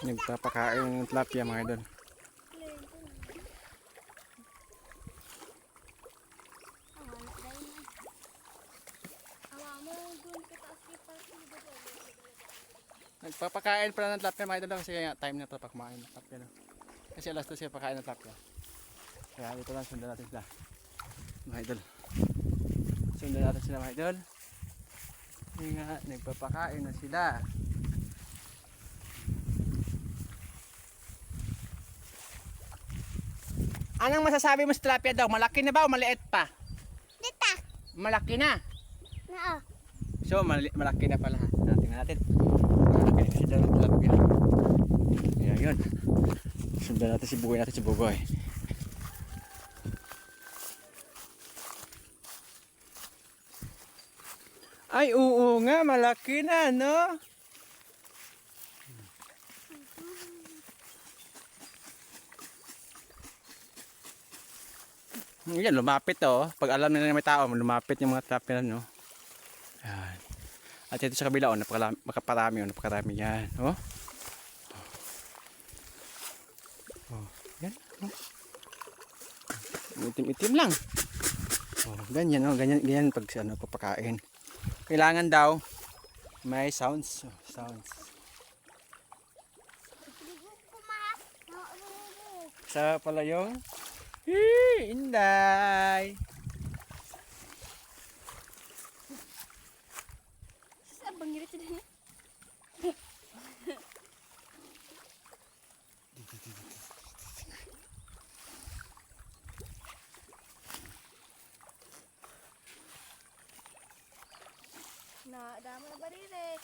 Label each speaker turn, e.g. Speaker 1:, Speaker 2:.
Speaker 1: Nagpapakain ng tilapia mga idol. Nagpapakain pala ng tilapia mga idol kasi time na ito pa kumain ng tilapia. No? Kasi alas 2 siya pakain ng tilapia. Kaya dito lang sundan natin sila mga idol. Sundan natin sila mga idol. Hindi nga, nagpapakain na sila. Anong masasabi mo sa tilapia daw? Malaki na ba o maliit pa?
Speaker 2: Dita.
Speaker 1: Malaki na.
Speaker 2: Oo.
Speaker 1: So, malaki na pala. Tingnan natin. Malaki na sila ng tilapia. Kaya yun. Sundan natin si Bugoy. Ay, oo nga. Malaki na, no? Yan, lumapit oh. Pag alam na may tao, lumapit yung mga tilapia, no? Yan. At ito sa kabila, oh, napakarami yan, oh. Oh, yan, oh. Itim-itim lang. Oh, ganyan, oh, ganyan pag ano, papakain. Kailangan daw may sounds, oh, sounds. Sa pala yung Inday.
Speaker 2: Abang ngirit din. Na, dama na barire.